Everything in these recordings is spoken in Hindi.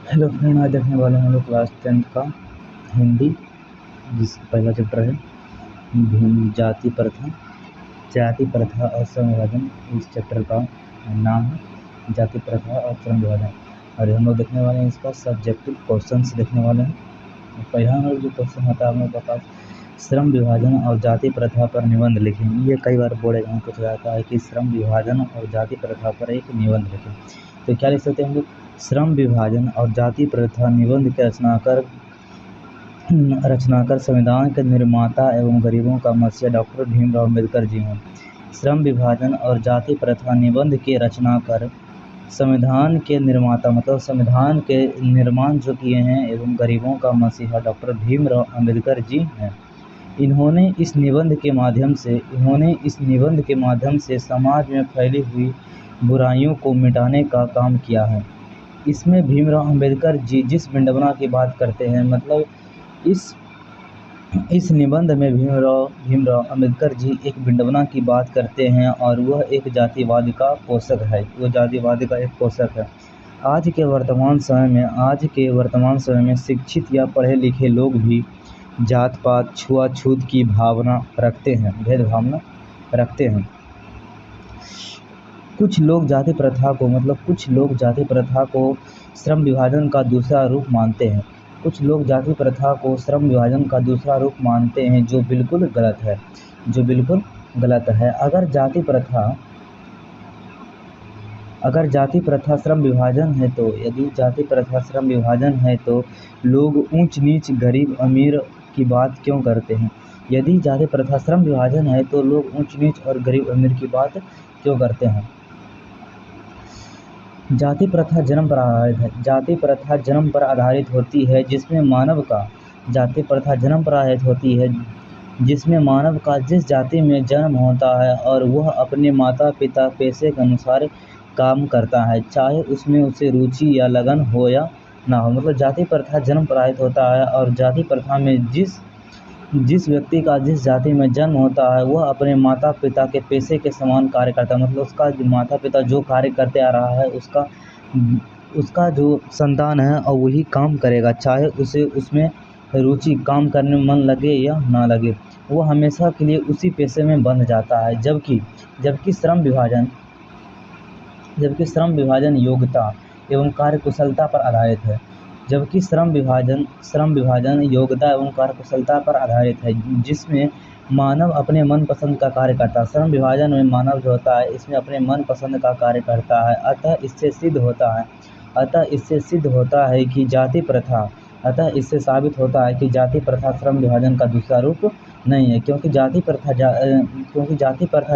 हेलो फ्रेंड, आज देखने वाले हैं हम लोग क्लास 10th का हिंदी, जिस पहला चैप्टर है जाति प्रथा। जाति प्रथा और श्रम विभाजन, इस चैप्टर का नाम है जाति प्रथा और श्रम विभाजन। और हम लोग देखने वाले हैं इसका सब्जेक्टिव क्वेश्चंस देखने वाले हैं। पहला हम लोग जो क्वेश्चन होता है हम लोग के पास, श्रम विभाजन और जाति प्रथा पर निबंध लिखें। ये कई बार बोर्ड एग्जाम पूछा जाता है कि श्रम विभाजन और जाति प्रथा पर एक निबंध लिखें। तो क्या लिख सकते हैं हम लोग? श्रम विभाजन और जाति प्रथा निबंध के रचनाकार संविधान के निर्माता एवं गरीबों का मसीहा डॉक्टर भीमराव अम्बेडकर जी हैं। श्रम विभाजन और जाति प्रथा निबंध के रचनाकार संविधान के निर्माता, मतलब संविधान के निर्माण जो किए हैं, एवं गरीबों का मसीहा डॉक्टर भीमराव अम्बेडकर जी हैं। इन्होंने इस निबंध के माध्यम से समाज में फैली हुई बुराइयों को मिटाने का काम किया है। इसमें भीमराव अम्बेडकर जी जिस विडंबना की बात करते हैं, मतलब इस निबंध में भीमराव अम्बेडकर जी एक विडंबना की बात करते हैं, और वह एक जातिवाद का पोषक है। वो जातिवाद का एक पोषक है। आज के वर्तमान समय में शिक्षित या पढ़े लिखे लोग भी जात पात छुआछूत की भावना रखते हैं, भेदभावना रखते हैं। कुछ लोग जाति प्रथा को श्रम विभाजन का दूसरा रूप मानते हैं। जो बिल्कुल गलत है। अगर जाति प्रथा श्रम विभाजन है तो यदि जाति प्रथा श्रम विभाजन है तो लोग ऊंच नीच गरीब अमीर की बात क्यों करते हैं? यदि जाति प्रथा श्रम विभाजन है तो लोग ऊंच नीच और गरीब अमीर की बात क्यों करते हैं? जाति प्रथा जन्म पर आधारित है। जाति प्रथा जन्म पर आधारित होती है जिसमें मानव का जिस जाति में जन्म होता है और वह अपने माता पिता पेशे के अनुसार काम करता है, चाहे उसमें उसे रुचि या लगन हो या ना हो। मतलब जाति प्रथा जन्म पर आधारित होता है, और जाति प्रथा में जिस व्यक्ति का जिस जाति में जन्म होता है वह अपने माता पिता के पेशे के समान कार्य करता है। मतलब उसका माता पिता जो कार्य करते आ रहा है उसका जो संतान है और वही काम करेगा, चाहे उसे उसमें रुचि काम करने में मन लगे या ना लगे, वो हमेशा के लिए उसी पेशे में बंध जाता है। जबकि श्रम विभाजन योग्यता एवं कार्यकुशलता पर आधारित है। जिसमें मानव अपने मनपसंद का कार्य करता है। श्रम विभाजन में मानव जो होता है इसमें अपने मनपसंद का कार्य करता है। अतः इससे साबित होता है कि जाति प्रथा श्रम विभाजन का दूसरा रूप नहीं है, क्योंकि जाति प्रथा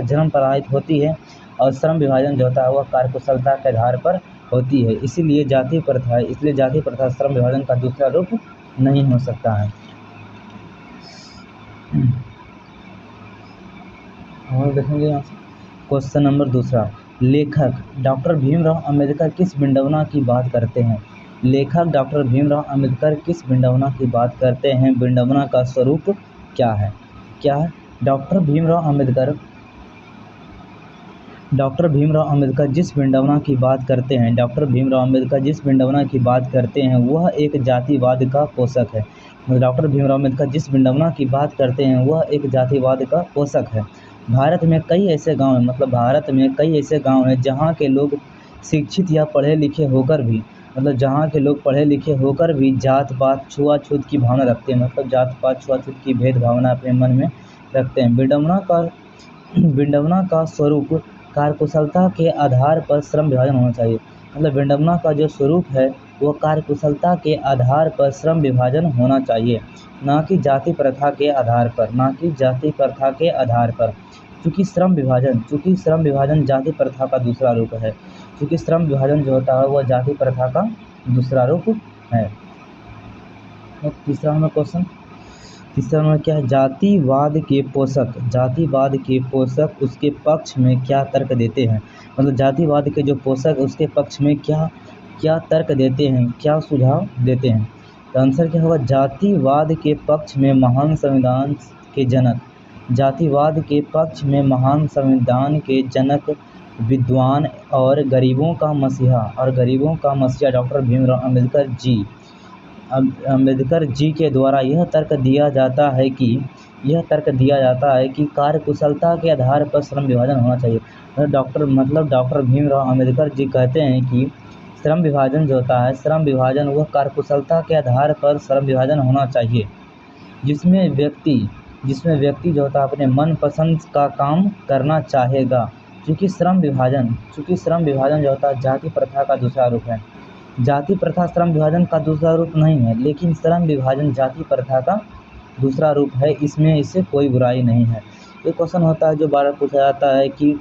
जन्म पर आधारित होती है और श्रम विभाजन जो होता है वह कार्यकुशलता के आधार पर होती है। इसलिए जाति प्रथा श्रम विभाजन का दूसरा रूप नहीं हो सकता है। और देखेंगे यहाँ से क्वेश्चन नंबर दूसरा, लेखक डॉक्टर भीमराव अम्बेडकर किस विडंबना की बात करते हैं? विडंबना का स्वरूप क्या है? डॉक्टर भीमराव अम्बेडकर जिस विडंबना की बात करते हैं वह एक जातिवाद का पोषक है। डॉक्टर भीमराव अम्बेडकर जिस विडंबना की बात करते हैं वह एक जातिवाद का पोषक है। भारत में कई ऐसे गांव हैं जहां के लोग शिक्षित या पढ़े लिखे होकर भी जात पात छुआछूत की भावना रखते हैं। मतलब जात पात छुआछूत की भेद भावना अपने मन में रखते हैं। विडंबना का स्वरूप कार्यकुशलता के आधार पर श्रम विभाजन होना चाहिए। मतलब विडंबना का जो स्वरूप है वो कार्यकुशलता के आधार पर श्रम विभाजन होना चाहिए, ना कि जाति प्रथा के आधार पर। चूँकि श्रम विभाजन जाति प्रथा का दूसरा रूप है। चूँकि श्रम विभाजन जो होता है वह जाति प्रथा का दूसरा रूप है। तीसरा नंबर क्या है? जातिवाद के पोषक उसके पक्ष में क्या तर्क देते हैं? मतलब जातिवाद के जो पोषक उसके पक्ष में क्या तर्क देते हैं, क्या सुझाव देते हैं? तो आंसर क्या होगा? जातिवाद के पक्ष में महान संविधान के जनक विद्वान और गरीबों का मसीहा डॉक्टर भीमराव अम्बेडकर जी के द्वारा यह तर्क दिया जाता है कि कार्यकुशलता के आधार पर श्रम विभाजन होना चाहिए। डॉक्टर भीमराव अम्बेडकर जी कहते हैं कि श्रम विभाजन जो होता है, श्रम विभाजन वह कार्यकुशलता के आधार पर श्रम विभाजन होना चाहिए, जिसमें व्यक्ति जो होता है अपने मनपसंद का काम करना चाहेगा। क्योंकि श्रम विभाजन जो होता है जाति प्रथा का दूसरा रूप है। जाति प्रथा श्रम विभाजन का दूसरा रूप नहीं है, लेकिन श्रम विभाजन जाति प्रथा का दूसरा रूप है। इससे कोई बुराई नहीं है। एक क्वेश्चन होता है जो बार पूछा जाता है कि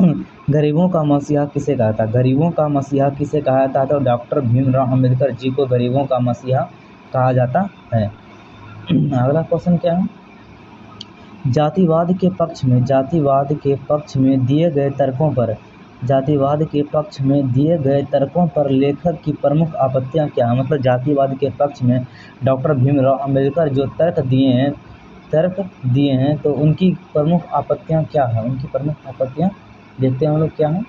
गरीबों का मसीहा किसे कहा था? गरीबों का मसीहा किसे कहा जाता है? तो डॉक्टर भीमराव अम्बेडकर जी को गरीबों का मसीहा कहा जाता है। अगला क्वेश्चन क्या है? जातिवाद के पक्ष में दिए गए तर्कों पर लेखक की प्रमुख आपत्तियां क्या हैं? मतलब जातिवाद के पक्ष में डॉक्टर भीमराव अम्बेडकर जो तर्क दिए हैं तो उनकी प्रमुख आपत्तियां क्या हैं? उनकी प्रमुख आपत्तियां देखते हैं हम लोग क्या हैं।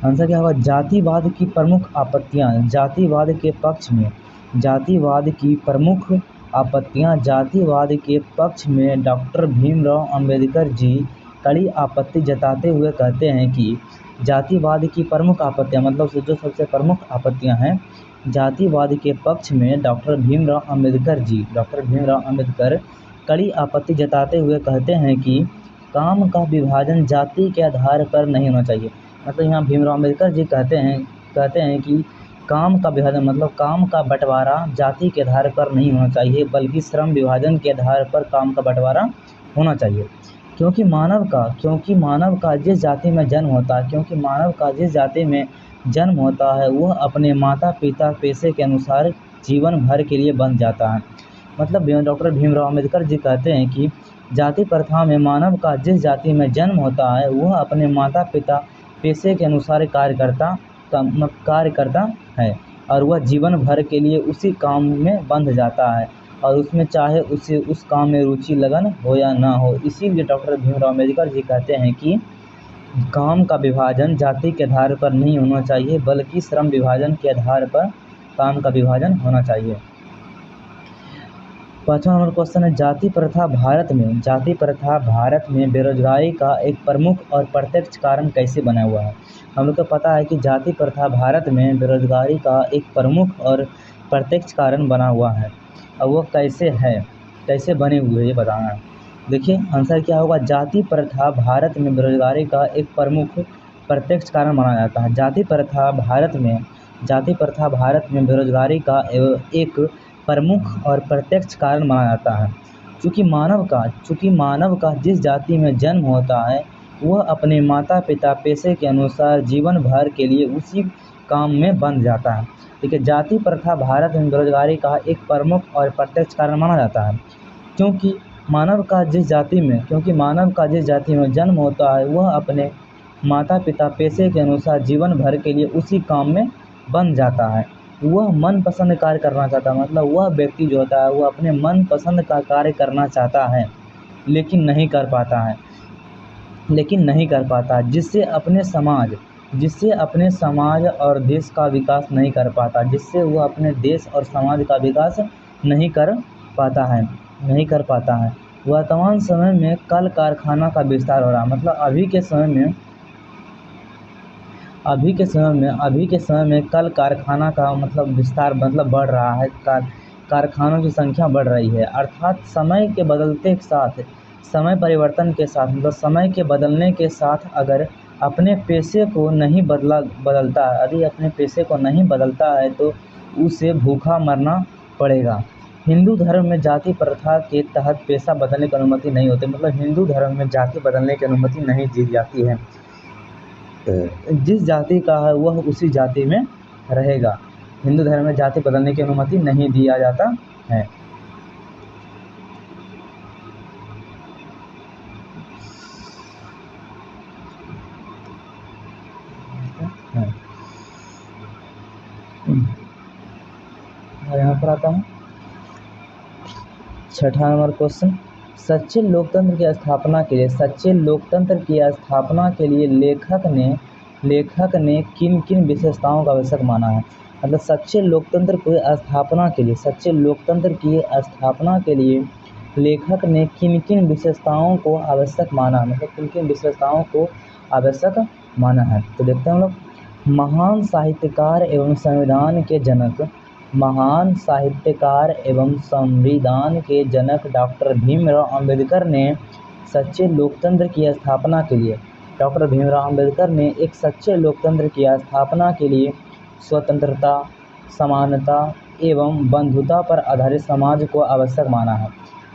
आंसर क्या होगा? जातिवाद की प्रमुख आपत्तियां। जातिवाद के पक्ष में डॉक्टर भीमराव अम्बेडकर जी कड़ी आपत्ति जताते हुए कहते हैं कि जातिवाद की प्रमुख आपत्तियां, मतलब जो सबसे प्रमुख आपत्तियां हैं, जातिवाद के पक्ष में डॉक्टर भीमराव अम्बेडकर कड़ी आपत्ति जताते हुए कहते हैं कि काम का विभाजन जाति के आधार पर नहीं होना चाहिए। मतलब यहाँ भीमराव अम्बेडकर जी कहते हैं कि काम का विभाजन मतलब काम का बंटवारा जाति के आधार पर नहीं होना चाहिए, बल्कि श्रम विभाजन के आधार पर काम का बंटवारा होना चाहिए। क्योंकि मानव का जिस जाति में जन्म होता है वह अपने माता पिता पेशे के अनुसार जीवन भर के लिए बंध जाता है। मतलब डॉक्टर भीमराव अम्बेडकर जी कहते हैं कि जाति प्रथा में मानव का जिस जाति में जन्म होता है वह अपने माता पिता पेशे के अनुसार कार्य करता है और वह जीवन भर के लिए उसी काम में बंध जाता है और उसमें चाहे उसे उस काम में रुचि लगन हो या ना हो। इसीलिए डॉक्टर भीमराव अम्बेडकर जी कहते हैं कि काम का विभाजन जाति के आधार पर नहीं होना चाहिए, बल्कि श्रम विभाजन के आधार पर काम का विभाजन होना चाहिए। 5वां नंबर क्वेश्चन है जाति प्रथा भारत में बेरोजगारी का एक प्रमुख और प्रत्यक्ष कारण कैसे बना हुआ है? हम लोग को पता है कि जाति प्रथा भारत में बेरोजगारी का एक प्रमुख और प्रत्यक्ष कारण बना हुआ है। अब वो कैसे बने हुए ये बताना है। देखिए आंसर क्या होगा? जाति प्रथा भारत में बेरोजगारी का एक प्रमुख प्रत्यक्ष कारण माना जाता है। जाति प्रथा भारत में बेरोजगारी का एक प्रमुख और प्रत्यक्ष कारण माना जाता है। चूँकि मानव का जिस जाति में जन्म होता है वह अपने माता पिता पेशे के अनुसार जीवन भर के लिए उसी काम में बंध जाता है। ठीक है, जाति प्रथा भारत में बेरोजगारी का एक प्रमुख और प्रत्यक्ष कारण माना जाता है। क्योंकि मानव का जिस जाति में जन्म होता है वह अपने माता पिता पेशे के अनुसार जीवन भर के लिए उसी काम में बंध जाता है। वह मनपसंद कार्य करना चाहता है, मतलब वह व्यक्ति जो होता है वह अपने मनपसंद का कार्य करना चाहता है लेकिन नहीं कर पाता, जिससे अपने समाज और देश का विकास नहीं कर पाता, जिससे वह अपने देश और समाज का विकास नहीं कर पाता है। वर्तमान समय में कल कारखाना का विस्तार हो रहा है। मतलब अभी के समय में कल कारखाना का मतलब विस्तार मतलब बढ़ रहा है, कारखानों की संख्या बढ़ रही है। अर्थात समय के परिवर्तन के साथ मतलब समय के बदलने के साथ अगर अपने पेशे को नहीं बदलता है तो उसे भूखा मरना पड़ेगा। हिंदू धर्म में जाति प्रथा के तहत पेशा बदलने की अनुमति नहीं होती। मतलब हिंदू धर्म में जाति बदलने की अनुमति नहीं दी जाती है। जिस जाति का है वह उसी जाति में रहेगा। हिंदू धर्म में जाति बदलने की अनुमति नहीं दिया जाता है। यहाँ पर आता है 6वां नंबर क्वेश्चन। सच्चे लोकतंत्र की स्थापना के लिए लेखक ने किन किन विशेषताओं का आवश्यक माना है। मतलब सच्चे लोकतंत्र की स्थापना के लिए लेखक ने किन किन विशेषताओं को आवश्यक माना, मतलब किन किन विशेषताओं को आवश्यक माना है। तो देखते हैं हम लोग। महान साहित्यकार एवं संविधान के जनक डॉक्टर भीमराव अंबेडकर ने सच्चे लोकतंत्र की स्थापना के लिए एक सच्चे लोकतंत्र की स्थापना के लिए स्वतंत्रता, समानता एवं बंधुता पर आधारित समाज को आवश्यक माना है।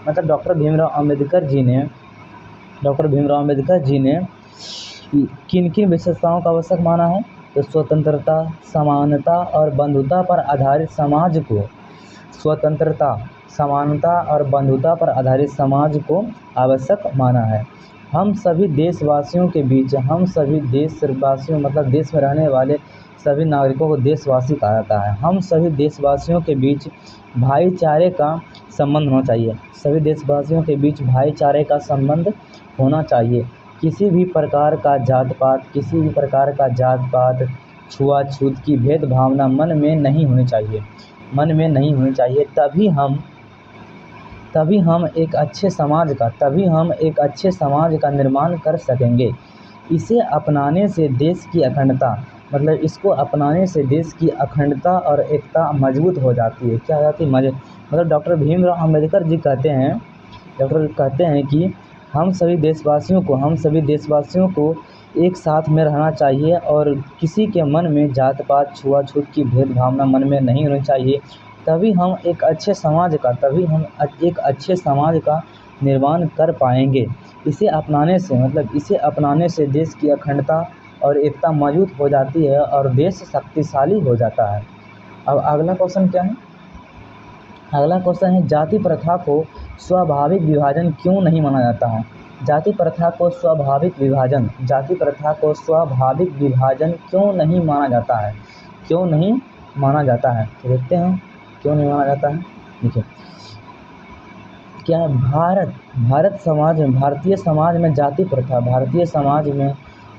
मतलब डॉक्टर भीमराव अंबेडकर जी ने किन किन विशेषताओं का आवश्यक माना है। तो स्वतंत्रता, समानता और बंधुता पर आधारित समाज को आवश्यक माना है। हम सभी देशवासियों मतलब देश में रहने वाले सभी नागरिकों को देशवासी कहा जाता है। हम सभी देशवासियों के बीच भाईचारे का संबंध होना चाहिए। किसी भी प्रकार का जात पात, छुआछूत की भेदभावना मन में नहीं होनी चाहिए। तभी हम एक अच्छे समाज का निर्माण कर सकेंगे। इसको अपनाने से देश की अखंडता और एकता मजबूत हो जाती है। क्या हो जाती है? मतलब डॉक्टर भीमराव अंबेडकर जी कहते हैं कि हम सभी देशवासियों को एक साथ में रहना चाहिए और किसी के मन में जात पात, छुआछूत की भेदभावना मन में नहीं होनी चाहिए। तभी हम एक अच्छे समाज का निर्माण कर पाएंगे। इसे अपनाने से देश की अखंडता और एकता मजबूत हो जाती है और देश शक्तिशाली हो जाता है। अब अगला क्वेश्चन क्या है? अगला क्वेश्चन है, जाति प्रथा को स्वाभाविक विभाजन क्यों नहीं माना जाता है। जाति प्रथा को स्वाभाविक विभाजन क्यों नहीं माना जाता है? तो देखते हैं क्यों नहीं माना जाता है। देखिए क्या है, भारतीय समाज में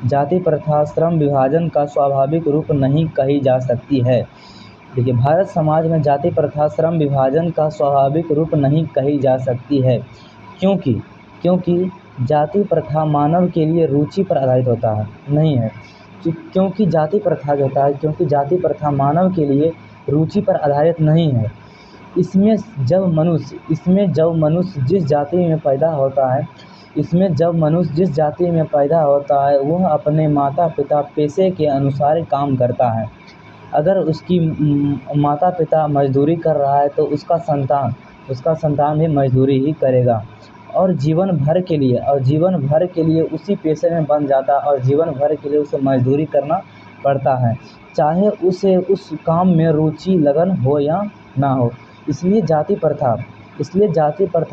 जाति प्रथा श्रम विभाजन का स्वाभाविक रूप नहीं कही जा सकती है। देखिए भारत समाज में जाति प्रथा श्रम विभाजन का स्वाभाविक रूप नहीं कही जा सकती है, क्योंकि जाति प्रथा मानव के लिए रुचि पर आधारित होता है, नहीं है। क्योंकि जाति प्रथा मानव के लिए रुचि पर आधारित नहीं है। इसमें जब मनुष्य जिस जाति में पैदा होता है वह अपने माता पिता पेशे के अनुसार काम करता है। अगर उसकी माता पिता मजदूरी कर रहा है तो उसका संतान भी मजदूरी ही करेगा और जीवन भर के लिए उसी पेशे में बन जाता है और जीवन भर के लिए उसे मजदूरी करना पड़ता है, चाहे उसे उस काम में रुचि लगन हो या ना हो। इसलिए जाति प्रथा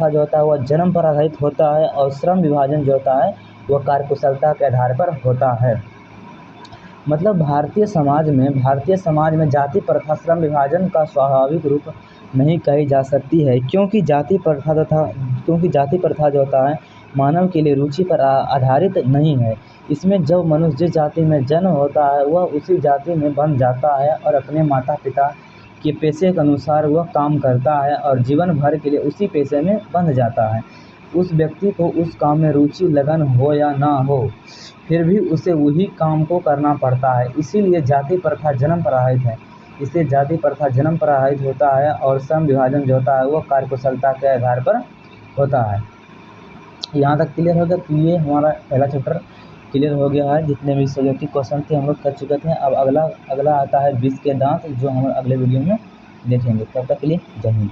जो होता है वह जन्म पर आधारित होता है और श्रम विभाजन जो होता है वह कार्यकुशलता के आधार पर होता है। मतलब भारतीय समाज में जाति प्रथा श्रम विभाजन का स्वाभाविक रूप नहीं कही जा सकती है, क्योंकि जाति प्रथा जो होता है मानव के लिए रुचि पर आधारित नहीं है। इसमें जब मनुष्य जिस जाति में जन्म होता है वह उसी जाति में बन जाता है और अपने माता पिता के पेशे के अनुसार वह काम करता है और जीवन भर के लिए उसी पेशे में बंध जाता है। उस व्यक्ति को उस काम में रुचि लगन हो या ना हो, फिर भी उसे वही काम को करना पड़ता है। इसीलिए जाति प्रथा जन्म पर आधारित होता है और श्रम विभाजन जो होता है वो कार्यकुशलता के आधार पर होता है। यहाँ तक क्लियर हो गया। तो ये हमारा पहला चैप्टर क्लियर हो गया है। जितने भी सब्जेक्टिव क्वेश्चन थे हम लोग कर चुके थे। अब अगला आता है 20 के दांत, जो हम अगले वीडियो में देखेंगे। तब तक के लिए जय हिंद।